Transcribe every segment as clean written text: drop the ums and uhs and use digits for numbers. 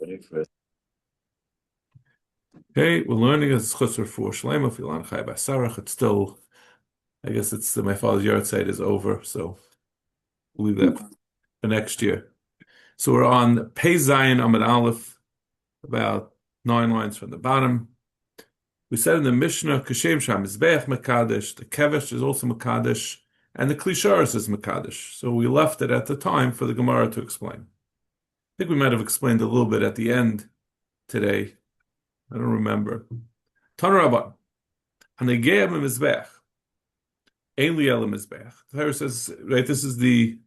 Okay, we're learning as Chusser for Shlema Filan Chai Basarach. It's still, I guess it's my father's yard site is over, so we'll leave that for next year. So we're on Pei Zayin Amud Aleph, about 9 lines from the bottom. We said in the Mishnah, Kashem Sham Mizbeach Mekadesh, the Kevesh is also Mekadesh, and the Klisharis is Mekadesh. So we left it at the time for the Gemara to explain. I think we might have explained a little bit at the end today. I don't remember. Tanaraban, Hanegea Mizbeach, Ein Liel Mizbeach. The Torah says, right, this is the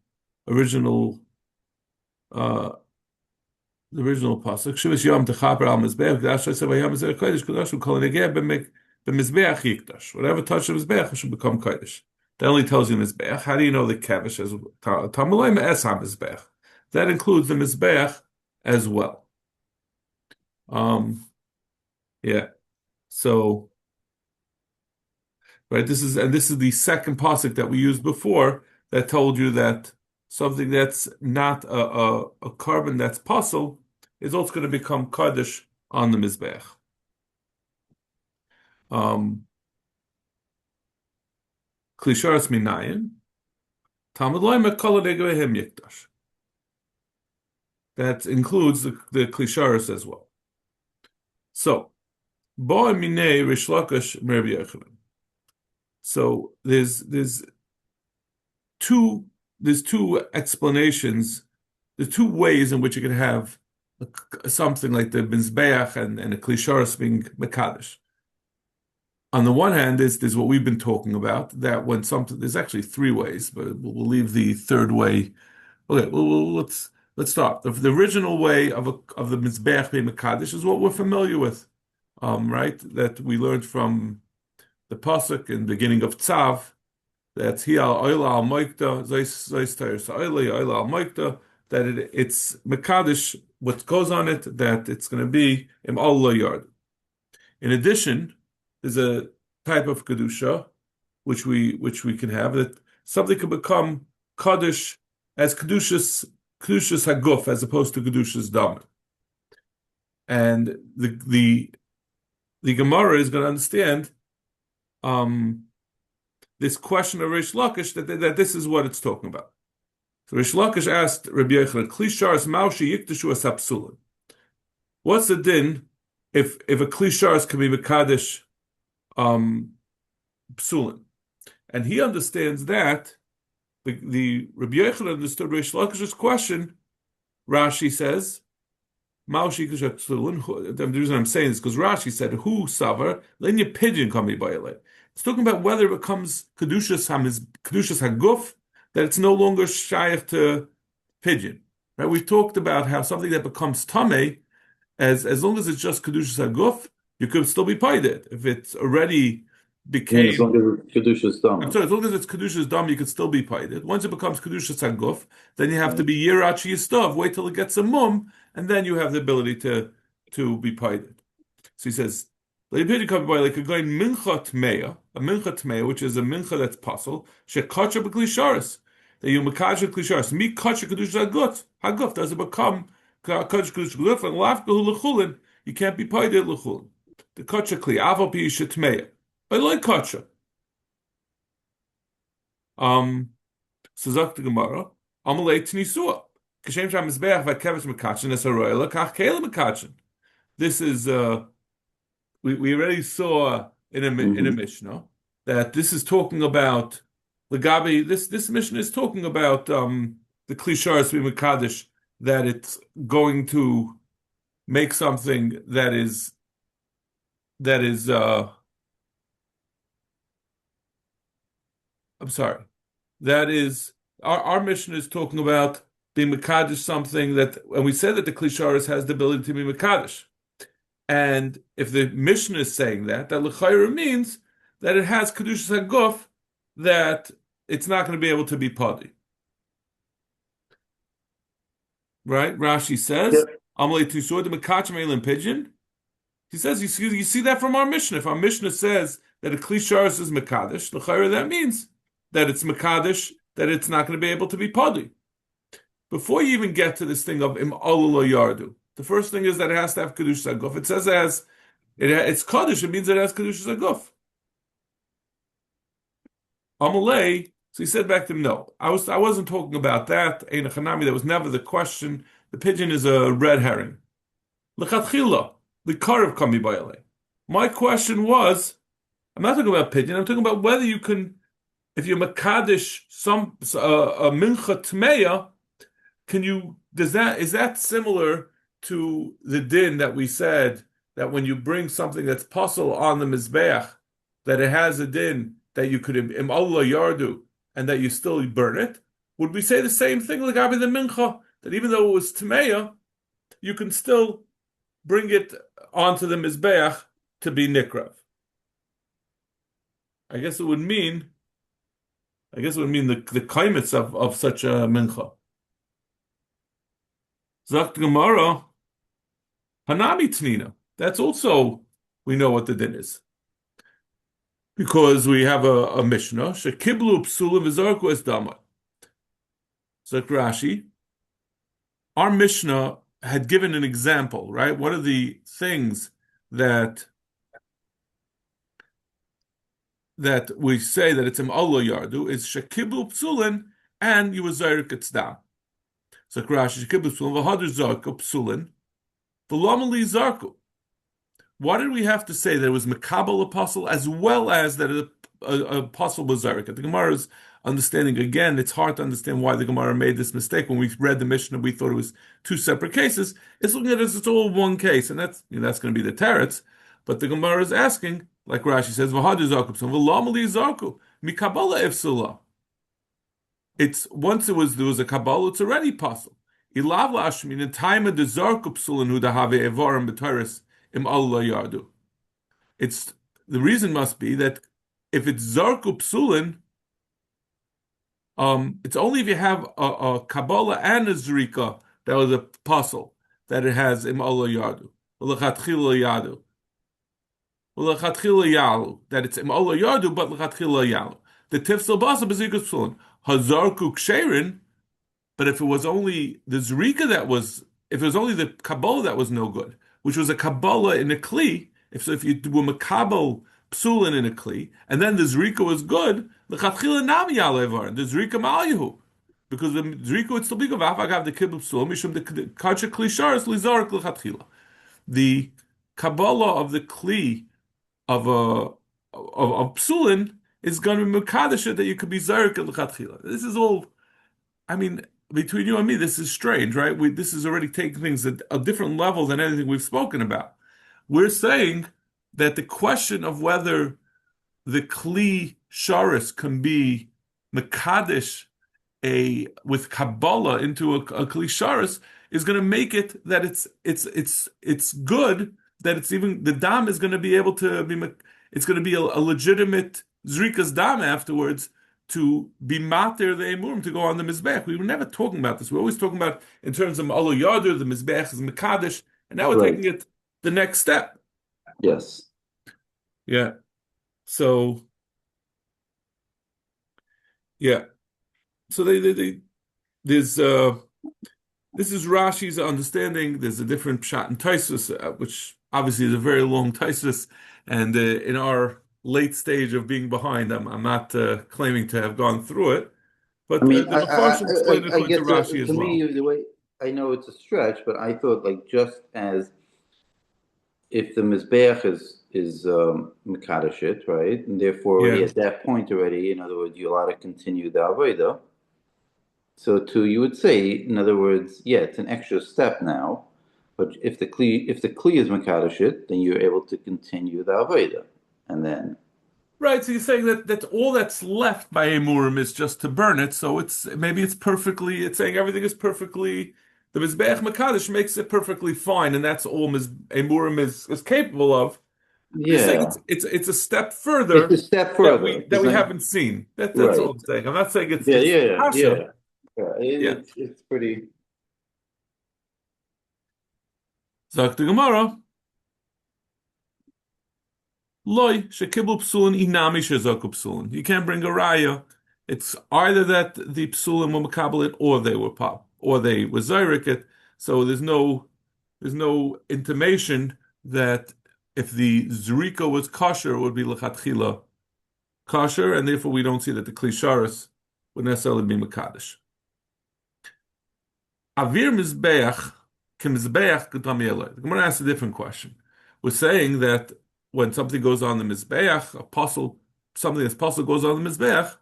original pasuk. Shivas Yom Techaper Al Mizbeach. Gdash Yosef Hayam Mizbeach Kodesh. Kodesh Kol Hanegea B'Mizbeach Yikdash. Whatever touch of Mizbeach should become Kodesh. That only tells you Mizbeach. How do you know the Kevesh as Tamalayim Es HaMizbeach? That includes the Mizbeach as well. Yeah. So, right, this is the second pasuk that we used before that told you that something that's not a carbon that's pasul is also going to become kaddish on the mizbeach. Klisharas minayin Talmud loyma kol negavehim yikdash. That includes the klisharas as well. So, bo minei Rish Lakish Rabbi Yochanan. So there's two explanations, the two ways in which you can have something like the mizbeach and a klisharis being mekadesh. On the one hand, there's what we've been talking about, that when something, there's actually three ways, but we'll leave the third way. Okay, let's start. The original way of the mizbeach being mekadesh is what we're familiar with, right? That we learned from the pasuk in the beginning of Tzav, that's Hial Oila Al Moikta, Zois Tayers Oila Al Moikta, that it's Mekadesh, what goes on it, that it's going to be Im Allah Yard. In addition, there's a type of Kedusha, which we can have, that something can become Kaddish as Kedushas Haguf, as opposed to Kedushas Dam. And the Gemara is going to understand this question of Rish Lakish that this is what it's talking about. So Rish Lakish asked Rabbi Yochanan, Klisharis Maushi Yikdashu Asapsulin. What's the din if a Klisharis can be Mekadesh Psulin? And he understands that the Rabbi Yochanan understood Rish Lakish's question. Rashi says, Maushi Yikdashu Psulin. The reason I'm saying this is because Rashi said, Who Savar, Linya Pigeon can be violated. It's talking about whether it becomes Kedushas Haguf, that it's no longer shaykh to pigeon. Right? We talked about how something that becomes Tameh, as long as it's just Kedushas Haguf, you could still be paid it. If it's already became... as long as it's Kedushas Dam. I'm sorry, as long as it's Kedushas Dam, you could still be paid it. Once it becomes Kedushas Haguf, then you have to be Yirachi Yistav, wait till it gets a mum, and then you have the ability to be paid it. So he says, like a going mincha tmeya, which is a mincha that's possible. Shekacha b'klisharis, that you mekacha klisharis. Mi kacha kedusha haguf. Does it become kacha kedusha haguf? And lafkahu lechulin, you can't be paid it lechulin. The kacha kli aval pi shetmeya. I like kacha. So zok the Gemara. Amalei tnisua. Kashem sham mizbeach v'keves mekachin es haroyla kach keila mekachin. This is we already saw in a Mishnah that this is talking about the Gabi. This Mishnah is talking about the Klisharis Mekadesh, that it's going to make something that is I'm sorry, that is our Mishnah is talking about being Mekadesh something that, and we said that the Klisharis has the ability to be Mekadesh. And if the Mishnah is saying that l'chayra means that it has Kedushas Haguf, that it's not going to be able to be Padi. Right? Rashi says, Amalei Tisur, the Mekachem Eilim Pigeon. He says, you see that from our Mishnah. If our Mishnah says that a Klisharis is Mekadesh, l'chayra, that means that it's Mekadesh, that it's not going to be able to be Padi. Before you even get to this thing of Im Allah Yardu, The first thing is that it has to have Kedushas HaGuf. It says it's Kaddish, it means it has Kedushas HaGuf. Amalei, so he said back to him, no, I wasn't talking about that. Ein Hanami, that was never the question. The pigeon is a red herring. L'chatchila, the karev kami bayale. My question was, I'm not talking about pigeon, I'm talking about whether you can, if you makadish a mincha tmeya, is that similar to the din that we said that when you bring something that's puzzle on the mizbeach, that it has a din that you could im Allah yardu and that you still burn it? Would we say the same thing like Abi the mincha, that even though it was tmeya, you can still bring it onto the mizbeach to be nikrav? I guess it would mean the kaimitz of such a mincha. Zakt Gemara, Hanami Tnina. That's also, we know what the din is. Because we have a Mishnah, Shekiblu Psulim Vizarku Es Dama. Zakt Rashi, our Mishnah had given an example, right? One of the things that we say that it's im Allah yardu is Shekiblu Psulin and you was Zayrik Etzdam. So Rashi Shekiblu Psulin v'hadur Zarku Psulin v'lamali Zarku. Why did we have to say that it was Mekabel apostle as well as that a apostle was Zayrik? The Gemara's understanding, again, it's hard to understand why the Gemara made this mistake. When we read the Mishnah, we thought it was two separate cases. It's looking at it as it's all one case, and that's going to be the teretz. But the Gemara is asking, like Rashi says, "V'hadu zarku p'sul, v'lamali zarku mikabala ifsula." It's once there was a kabbalah, it's already possible. Ilav la'ashmin in time of the zarku p'sulin hu dahave evarim b'tayris im Allah yardu. It's the reason must be that if it's zarku p'sulin, it's only if you have a kabbalah and a zrika that was a puzzle that it has im Allah yardu, l'chatchila yardu. That it's im Allah yardu, but l'chatchila yalu. The tifsel basa b'zikus psulin hazarku ksherin. But if it was only the zrika if it was only the kabbalah that was no good, which was a kabbalah in a kli, if you do a makabel psulin in a kli, and then the zrika was good, l'chatchila nami yalevar, the zrika ma'alyahu, because the zrika would still be good. V'afagav the kibbutz psulin mishum the kacha kli sharis lizarik l'chatchila. The kabbalah of the kli of psulin is going to be mekadesh that you could be zarik l'chatchila. This is all, I mean, between you and me, this is strange, right? This is already taking things at a different level than anything we've spoken about. We're saying that the question of whether the kli sharis can be mekadesh with kabbalah into a kli sharis is going to make it that it's good, that it's even the dam is going to be able to be, it's going to be a legitimate zrikas dam afterwards to be mater the emurim to go on the mizbech. We were never talking about this. We're always talking about in terms of Allah Yardur, the mizbech is mekadesh, and now we're taking it the next step. Yes. Yeah. So yeah. So there's this is Rashi's understanding. There's a different pshat in Taisus, which obviously is a very long Taisus, and in our late stage of being behind, I'm not claiming to have gone through it, but I mean, the Mefarshim explain it according to Rashi as to well. me, the way I know it's a stretch, but I thought like just as if the mizbeach is mekadeshit, right, and therefore already at that point already, in other words, you're allowed to continue the avodah. So too, you would say, in other words, yeah, it's an extra step now, but if the kli is mekadeshit, then you're able to continue the avodah. And then, right, so you're saying that all that's left by emurim is just to burn it. So it's saying everything is perfectly. The mizbeach mekadesh makes it perfectly fine, and that's all emurim is capable of. yeah, You're saying it's a step further. It's a step further that we haven't seen. That's right. all I'm saying. I'm not saying it's Yeah. It's pretty. Zok the Gemara. Loy shekibul psulin inami shezaku psulin. You can't bring a raya. It's either that the psulim were makabel it, or they were pop, or they were zayrik it. So there's no there's no intimation that if the zrika was kosher, it would be lechatchila kosher, and therefore we don't see that the klisharis would necessarily be mekadosh. Avir mizbeach kemizbeach gedami eloi. The Gemara asks a different question. We're saying that when something goes on the mizbeach, something that's possible goes on the mizbeach,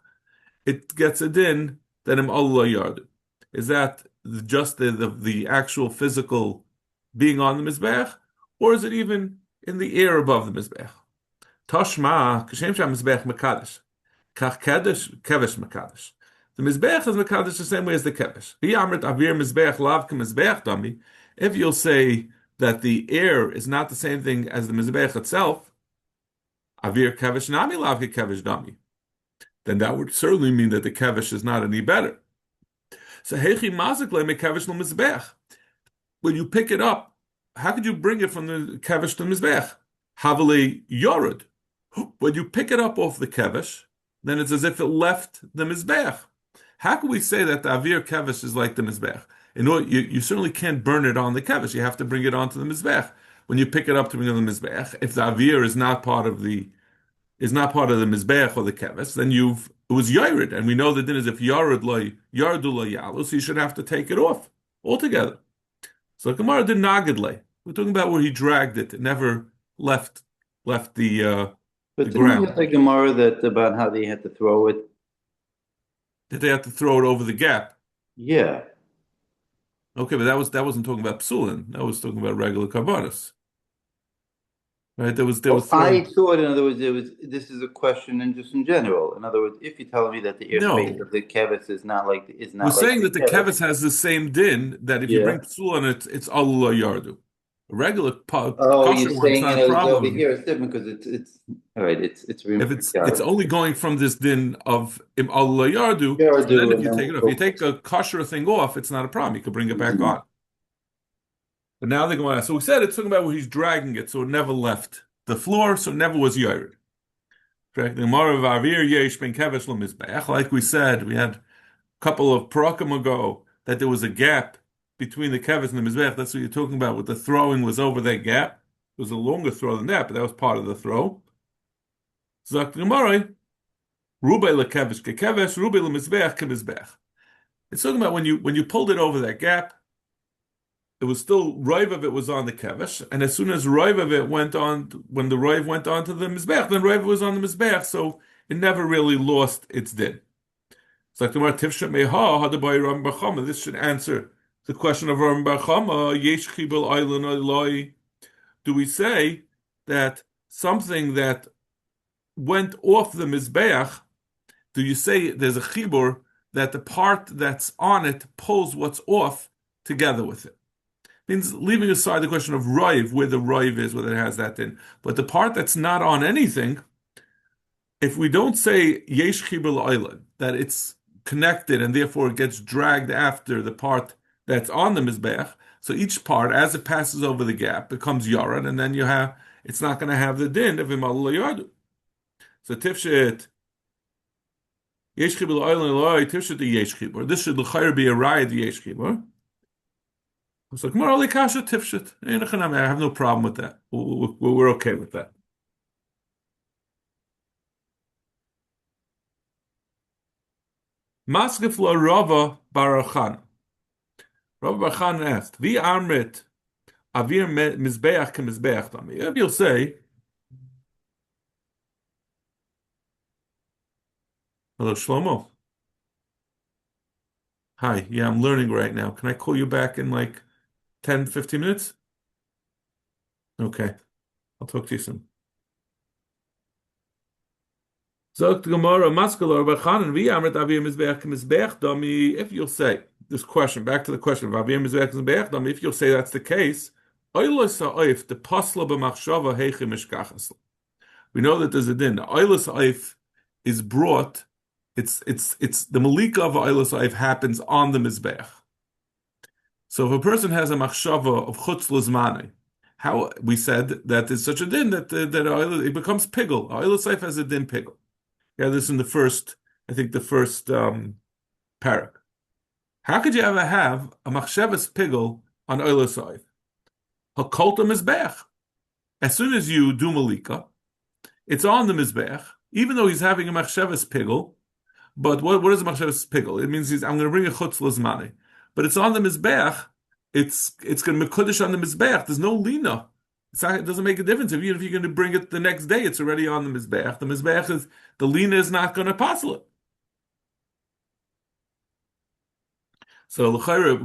it gets a din that im Allah yard. Is that just the actual physical being on the mizbeach, or is it even in the air above the mizbeach? Tashma kashem sham mizbeach mekadosh, kach kedesh kevesh mekadosh. The mizbeach is mekadosh the same way as the kevesh. V'yamrit avir mizbeach lav k'mizbeach dami. If you'll say that the air is not the same thing as the mizbeach itself, avir kevesh nami lav kevesh dami, then that would certainly mean that the kevesh is not any better. So hechi mazik le kevesh lo mizbeach. When you pick it up, how could you bring it from the kevesh to the mizbeach? Havale yorud. When you pick it up off the kevesh, then it's as if it left the mizbeach. How can we say that the avir kevesh is like the mizbeach? You certainly can't burn it on the kevesh. You have to bring it onto the mizbeach. When you pick it up to bring it on the mizbeach, if the avir is not part of the mizbeach or the kevesh, then it was yared, and we know the din is if yarud lo yalu, so you should have to take it off altogether. So Gemara did nagidle. We're talking about where he dragged it. It never left the But the ground. didn't you have the Gemara that about how they had to throw it? Did they have to throw it over the gap? Yeah. Okay, but that wasn't talking about psulin. That was talking about regular karbanos. Right? There was I thought, in other words, this is a question and just in general. In other words, if you're telling me that the airspace of the kevis is not like we're saying that the kevis has the same din that if you bring psulin, it's alula yardu. A regular you're saying not a problem. Over here it's different because it's all right. It's if it's only going from this din of im alula yardu. So then if you take it off, you take a kosher thing off, it's not a problem. You can bring it back on. But now they're going. So we said it's talking about where he's dragging it, so it never left the floor, so it never was yared. Like we said, we had a couple of parakim ago that there was a gap between the kevis and the mizbech. That's what you're talking about. With the throwing was over that gap. It was a longer throw than that, but that was part of the throw. Zak Gemara, rubei lekevish kekevish, rubei lemizbech kemizbech. It's talking about when you pulled it over that gap. It was still roiv of it was on the kevesh, and as soon as roiv of it went on, when the roiv went on to the mizbech, then roiv was on the mizbech, so it never really lost its din. It's like the Gemara tifshet meha hadabai Ram Bar Chama. This should answer the question of Ram Bar Chama. Yesh chibel aylan aloi. Do we say that something that went off the mizbech? Do you say there's a chibur that the part that's on it pulls what's off together with it? Means leaving aside the question of roiv, where the roiv is, whether it has that in. But the part that's not on anything, if we don't say yesh chibel oilan, that it's connected and therefore it gets dragged after the part that's on the mizbeach, so each part, as it passes over the gap, becomes yaran, and then it's not going to have the din of imal yadu. So tifshet yesh chibel oilan loy tifshet the yesh chibur. This should l'chayr be a raya the yesh chibur. It's like, more kasha tifshit. I have no problem with that. We're okay with that. Maskef la Rava Barachan. Rava Barachan asked, "Vi amrit avir mizbeach kemizbeach dami." If you'll say, "Hello, Shlomo. Hi, yeah, I'm learning right now. Can I call you back in like 10, 15 minutes? Okay. I'll talk to you soon." If you'll say this question, back to the question of if you'll say that's the case, we know that there's a din. Oilus oif is brought. It's the malika of oilus oif happens on the mizbeach. So if a person has a machshava of chutz lizmane, how we said that there's such a din that it becomes pigel. Oilus oif has a din pigel. Yeah, this is in the first parak. How could you ever have a machshavas pigel on oilus oif? Hakolta Mizbeach. As soon as you do Malika, it's on the Mizbeach, even though he's having a Machshavas Pigel. But what is a Machshavas Pigel? It means I'm going to bring a Chutz Lizmani. But it's on the Mizbeach. It's going to Mekudesh on the Mizbeach. There's no Lina. It doesn't make a difference. Even if you're going to bring it the next day, it's already on the Mizbeach. The Mizbeach is, the Lina is not going to passel it. So l'chayra,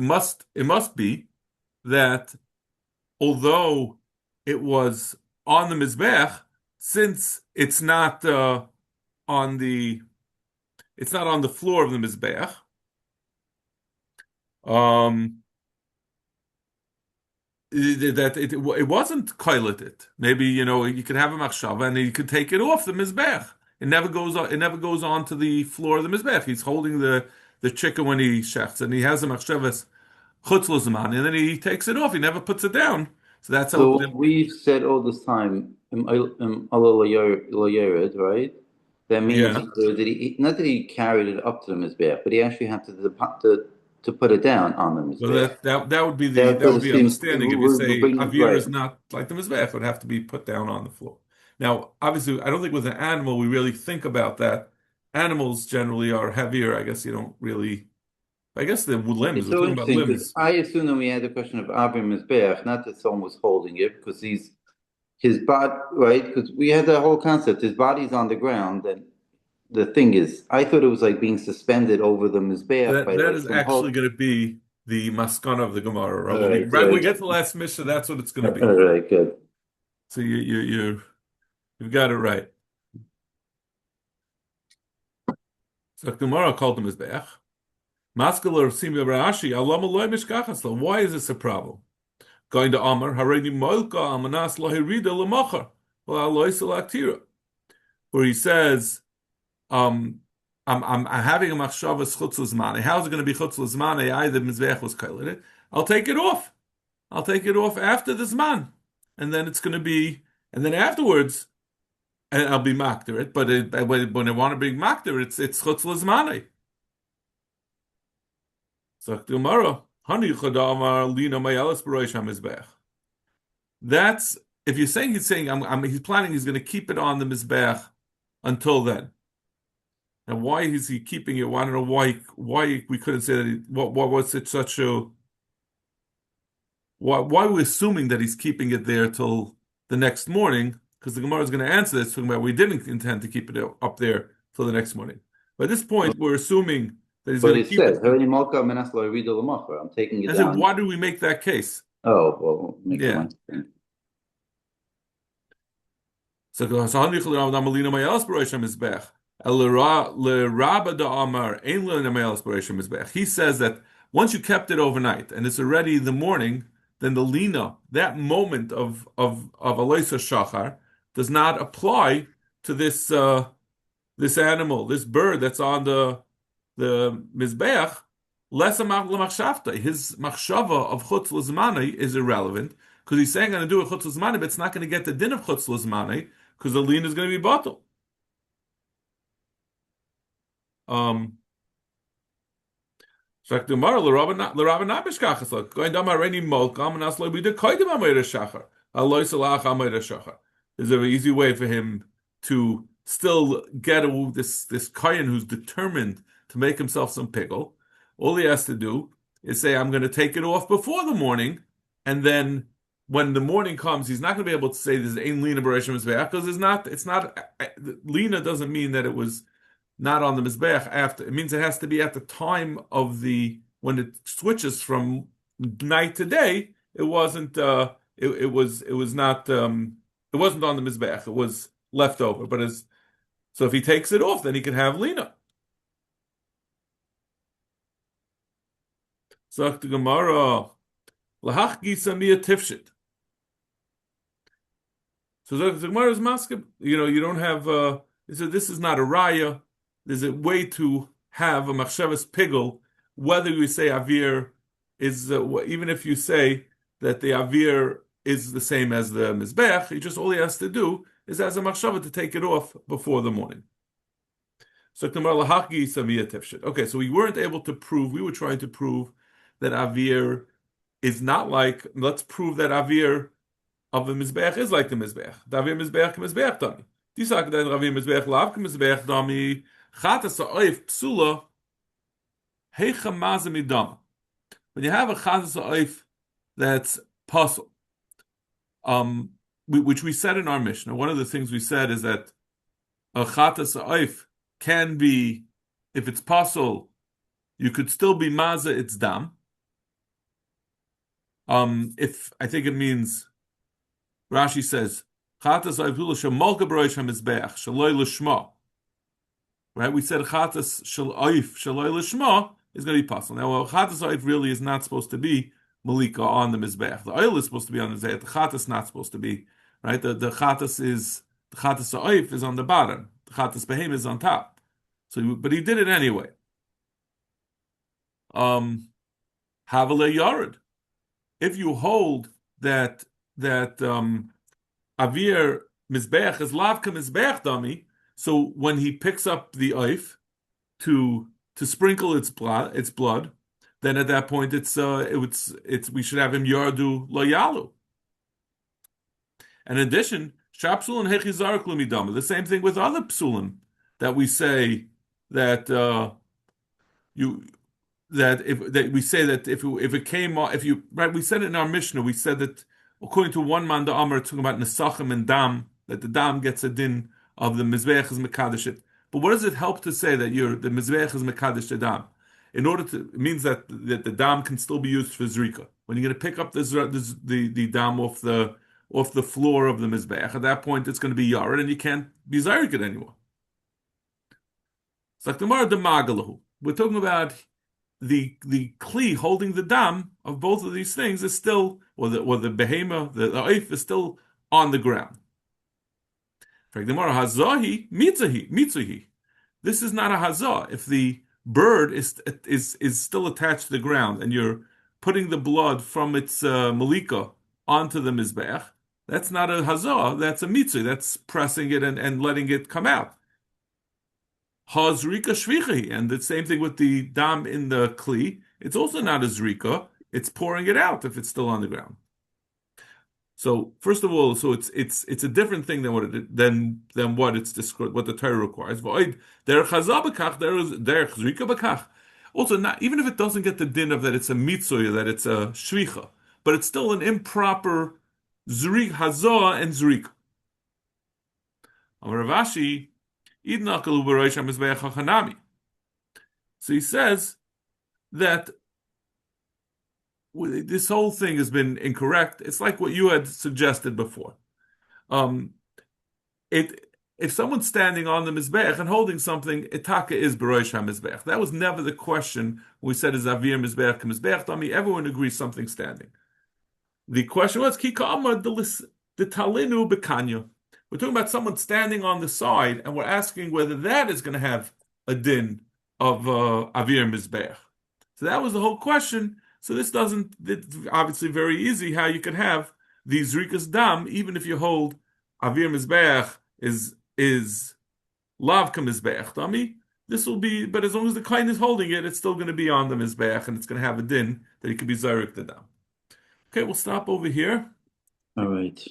it must be that although it was on the Mizbeach, since it's not on the floor of the Mizbeach, that it wasn't koileted. Maybe you could have a machshava and you could take it off the Mizbeach. It never goes on. It never goes on to the floor of the Mizbeach. He's holding the chicken when he shechts, and he has a machshavas chutz l'zman, and then he takes it off. He never puts it down. So that's how. So we said all this time, right? That means Yeah. not that he carried it up to the mizbeach, but he actually had to put it down on the mizbeach. Well, that would be understanding if you say avir right. is not like the mizbeach, it would have to be put down on the floor. Now, obviously, I don't think with an animal we really think about that. Animals generally are heavier. I guess you don't really. I guess the limbs. It's We're so talking about interesting limbs. because I assume that we had the question of avir mizbeach, not that someone was holding it, because his body, right? Because we had the whole concept. His body's on the ground, and the thing is, I thought it was like being suspended over the mizbeach by That like is some actually hold. going to be the maskana of the Gemara. All right, Right, we good. get to the last mishnah. That's what it's going to be. All right, good. So you've got it right. So Gemara called him Mizbeach. Maskalar Simi Rashi, Alam Aloi Mishkachasla. Why is this a problem? Going to Amar, Hareni Moilka Amanas Lahirida Lamachar, Aloi Salaktira. Where he says, I'm having a machshava chutz l'zmane. How's it going to be chutz l'zmane? Either mizbeach was koiled. I'll take it off. I'll take it off after the zman, and then it's going to be, and then afterwards, and I'll be makter it. But when I want to bring makter, it's chutz l'zmane. So tomorrow, hani chodamar lina mayalas b'roish hamizbeach. That's if you're saying he's planning he's going to keep it on the mizbeach until then. And why is he keeping it? I don't know why we couldn't say that. What was it such a? Why are we assuming that he's keeping it there till the next morning? Because the Gemara is going to answer this, talking about we didn't intend to keep it up there till the next morning. But at this point, we're assuming that he's going to keep it. I'm taking it I said, down. why do we make that case? Oh, well, make Yeah. So he says that once you kept it overnight and it's already the morning, then the lina, that moment of Aloisa Shachar, does not apply to this animal, this bird that's on the Mizbeach. Less l'machshavta. His machshava of chutz l'zmani is irrelevant because he's saying I'm going to do a chutz l'zmani, but it's not going to get the din of chutz l'zmani because the lina is going to be bottle. Going There's an easy way for him to still get this kohen who's determined to make himself some pickle. All he has to do is say, I'm going to take it off before the morning, and then when the morning comes, he's not going to be able to say there's ein lina b'reishim mizbeach because it's not lina doesn't mean that it was not on the mizbeach after. It means it has to be at the time of when it switches from night to day. It wasn't. It was not. It wasn't on the mizbeach. It was left over. But so if he takes it off, then he can have lina. So the Gemara, lahach gisamia tifshit. So the Gemara is maskib. You don't have. This is not a raya. There's a way to have a machshavas pigel, whether you say avir is even if you say that the avir is the same as the mizbech, all he has to do is as a machshava to take it off before the morning. So okay, so we weren't able to prove. We were trying to prove that avir is not like, let's prove that Avir of the Mizbeach is like the Mizbeach. The Avir Mizbeach Mizbeach Dami. Die sagen that Avir Mizbeach Lav Mizbeach Dami Chatas Oif Psula Heicha Maze Midam. When you have a Chatas Oif that's puzzle, which we said in our Mishnah, one of the things we said is that a Chatas Oif can be, if it's puzzle, you could still be Maze its Dam. If I think it means, Rashi says, Chatas right? We said Chatas Shel Oif Shaloi Lishma is going to be possible. Now, Chatas Oif really is not supposed to be Malika on the Mizbeach. The oil is supposed to be on the Mizbeach. The Chatas is not supposed to be, right? The Chatas Oif is on the bottom. The Chatas Behem is on top. So, but he did it anyway. Havale Yared. If you hold that Avir Mizbeach is Lavka Mizbeach Dami, so when he picks up the oif to sprinkle its blood, then at that point it's we should have him Yardu Lo Yalu. In addition, Shapsul and Hechizar Klumidama, the same thing with other psulim that we say that if it came off, right, we said it in our Mishnah, we said that according to one man the Amar talking about Nesachim and Dam, that the Dam gets a din of the Mizbeach is Mekadesh. But what does it help to say that the Mizbeach is Mekadesh the Dam? It means that the Dam can still be used for Zrika. When you're going to pick up the Dam off the floor of the Mizbeach, at that point it's going to be Yared and you can't be Zarik it anymore. It's like the Mar de Magalahu. We're talking about the kli holding the dam of both of these things is still, or the behema, the oif is still on the ground. Hazahi mitzahi. This is not a hazah. If the bird is still attached to the ground and you're putting the blood from its malika onto the mizbeach, that's not a hazah. That's a mitzvah. That's pressing it and letting it come out. Hazrika shvichahi, and the same thing with the dam in the kli. It's also not a zrika. It's pouring it out if it's still on the ground. So first of all, so it's a different thing than what it's described, what the Torah requires. Also, not even if it doesn't get the din of that it's a mitzvah, that it's a shvicha, but it's still an improper zrik hazah and zrika. Ravashi. So he says that this whole thing has been incorrect. It's like what you had suggested before. If someone's standing on the mizbeach and holding something, itaka is beroish hamizbeach. That was never the question when we said is avir mizbeach mizbeach dami. Everyone agrees something standing. The question was ki ka'amad the talinu bekanya. We're talking about someone standing on the side, and we're asking whether that is going to have a din of avir mizbeach. So that was the whole question. So this doesn't. It's obviously very easy how you can have the zrikas dam, even if you hold avir mizbeach is lavka mizbeach dami. This will be, but as long as the kohen is holding it, it's still going to be on the mizbeach, and it's going to have a din that it could be zarik the dam. Okay, we'll stop over here. All right.